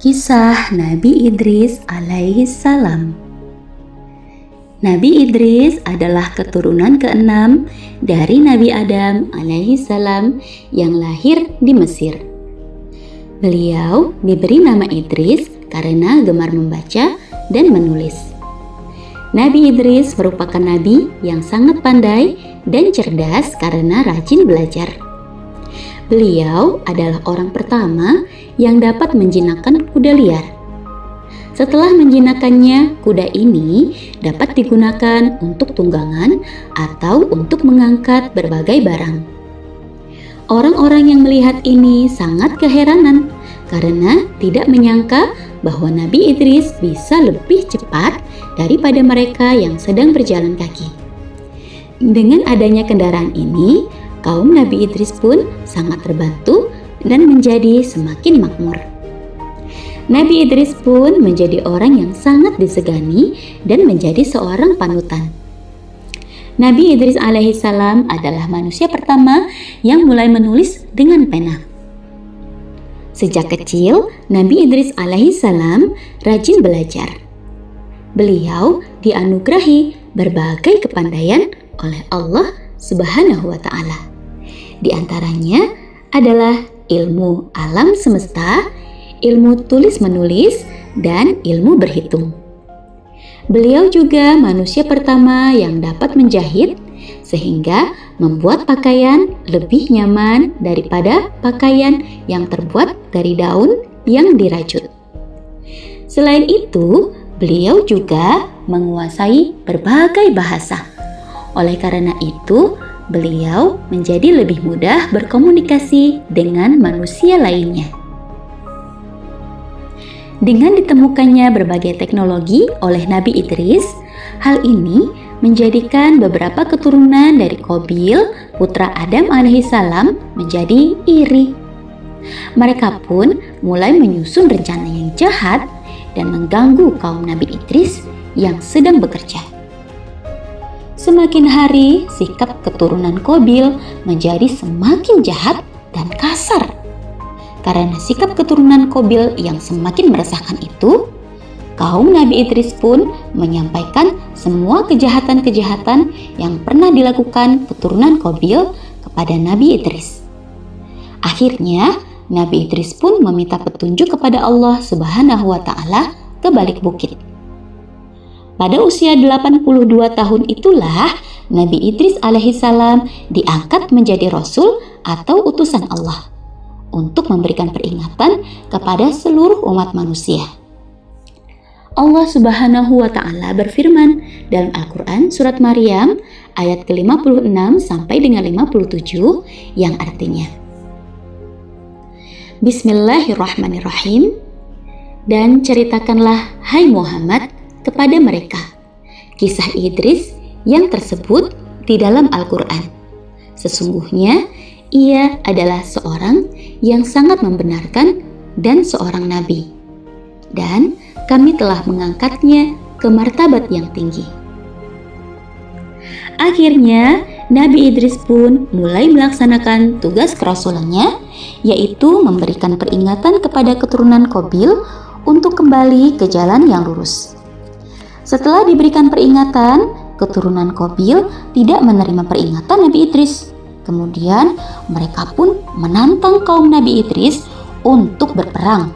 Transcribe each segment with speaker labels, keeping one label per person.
Speaker 1: Kisah Nabi Idris alaihi salam. Nabi Idris adalah keturunan keenam dari Nabi Adam alaihi salam yang lahir di Mesir. Beliau diberi nama Idris karena gemar membaca dan menulis. Nabi Idris merupakan nabi yang sangat pandai dan cerdas karena rajin belajar. Beliau adalah orang pertama yang dapat menjinakkan kuda liar. Setelah menjinakkannya, kuda ini dapat digunakan untuk tunggangan atau untuk mengangkat berbagai barang. Orang-orang yang melihat ini sangat keheranan karena tidak menyangka bahwa Nabi Idris bisa lebih cepat daripada mereka yang sedang berjalan kaki. Dengan adanya kendaraan ini, kaum Nabi Idris pun sangat terbantu dan menjadi semakin makmur. Nabi Idris pun menjadi orang yang sangat disegani dan menjadi seorang panutan. Nabi Idris alaihissalam adalah manusia pertama yang mulai menulis dengan pena. Sejak kecil, Nabi Idris alaihissalam rajin belajar. Beliau dianugerahi berbagai kepandaian oleh Allah Subhanahu wa Ta'ala. Di antaranya adalah ilmu alam semesta, ilmu tulis-menulis, dan ilmu berhitung. Beliau juga manusia pertama yang dapat menjahit, sehingga membuat pakaian lebih nyaman daripada pakaian yang terbuat dari daun yang dirajut. Selain itu, beliau juga menguasai berbagai bahasa. Oleh karena itu, beliau menjadi lebih mudah berkomunikasi dengan manusia lainnya. Dengan ditemukannya berbagai teknologi oleh Nabi Idris, hal ini menjadikan beberapa keturunan dari Qabil, putra Adam alaihissalam, menjadi iri. Mereka pun mulai menyusun rencana yang jahat dan mengganggu kaum Nabi Idris yang sedang bekerja. Semakin hari, sikap keturunan Qabil menjadi semakin jahat dan kasar. Karena sikap keturunan Qabil yang semakin meresahkan itu, kaum Nabi Idris pun menyampaikan semua kejahatan-kejahatan yang pernah dilakukan keturunan Qabil kepada Nabi Idris. Akhirnya, Nabi Idris pun meminta petunjuk kepada Allah Subhanahu wa Ta'ala ke balik bukit. Pada usia 82 tahun itulah Nabi Idris alaihissalam diangkat menjadi Rasul atau utusan Allah untuk memberikan peringatan kepada seluruh umat manusia. Allah Subhanahu wa Ta'ala berfirman dalam Al-Quran surat Maryam ayat ke-56 sampai dengan 57 yang artinya, Bismillahirrahmanirrahim. Dan ceritakanlah, hai Muhammad, kepada mereka kisah Idris yang tersebut di dalam Al-Quran. Sesungguhnya ia adalah seorang yang sangat membenarkan dan seorang nabi, dan kami telah mengangkatnya ke martabat yang tinggi. Akhirnya Nabi Idris pun mulai melaksanakan tugas kerasulannya, yaitu memberikan peringatan kepada keturunan Qabil untuk kembali ke jalan yang lurus. Setelah diberikan peringatan, keturunan Qabil tidak menerima peringatan Nabi Idris. Kemudian mereka pun menantang kaum Nabi Idris untuk berperang.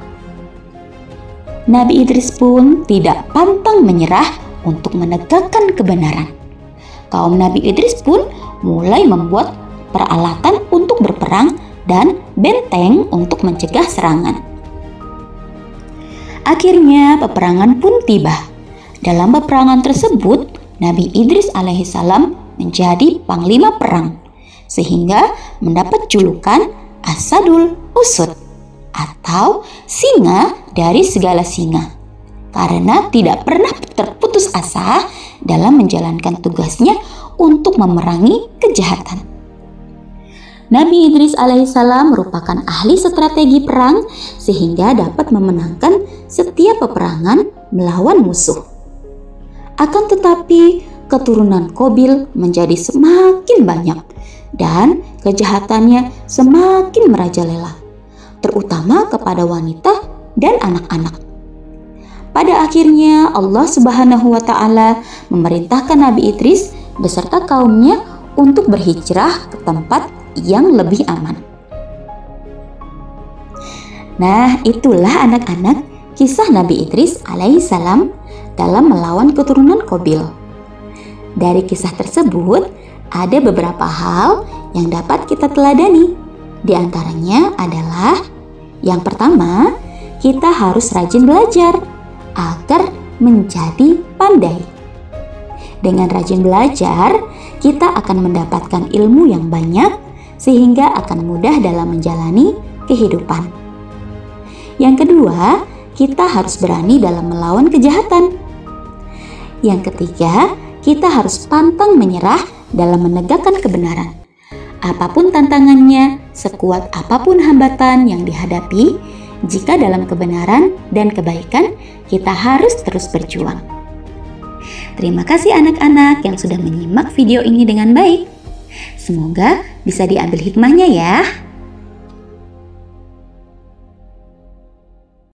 Speaker 1: Nabi Idris pun tidak pantang menyerah untuk menegakkan kebenaran. Kaum Nabi Idris pun mulai membuat peralatan untuk berperang dan benteng untuk mencegah serangan. Akhirnya peperangan pun tiba. Dalam peperangan tersebut, Nabi Idris alaihissalam menjadi panglima perang, sehingga mendapat julukan Asadul Usud atau singa dari segala singa, karena tidak pernah terputus asa dalam menjalankan tugasnya untuk memerangi kejahatan. Nabi Idris alaihissalam merupakan ahli strategi perang sehingga dapat memenangkan setiap peperangan melawan musuh. Akan tetapi, keturunan Qabil menjadi semakin banyak dan kejahatannya semakin merajalela, terutama kepada wanita dan anak-anak. Pada akhirnya Allah Subhanahu wa Ta'ala memerintahkan Nabi Idris beserta kaumnya untuk berhijrah ke tempat yang lebih aman. Nah, itulah anak-anak kisah Nabi Idris alaihissalam dalam melawan keturunan Qabil. Dari kisah tersebut, ada beberapa hal yang dapat kita teladani. Di antaranya adalah yang pertama, kita harus rajin belajar agar menjadi pandai. Dengan rajin belajar, kita akan mendapatkan ilmu yang banyak sehingga akan mudah dalam menjalani kehidupan. Yang kedua, kita harus berani dalam melawan kejahatan. Yang ketiga, kita harus pantang menyerah dalam menegakkan kebenaran. Apapun tantangannya, sekuat apapun hambatan yang dihadapi, jika dalam kebenaran dan kebaikan, kita harus terus berjuang. Terima kasih anak-anak yang sudah menyimak video ini dengan baik. Semoga bisa diambil hikmahnya ya.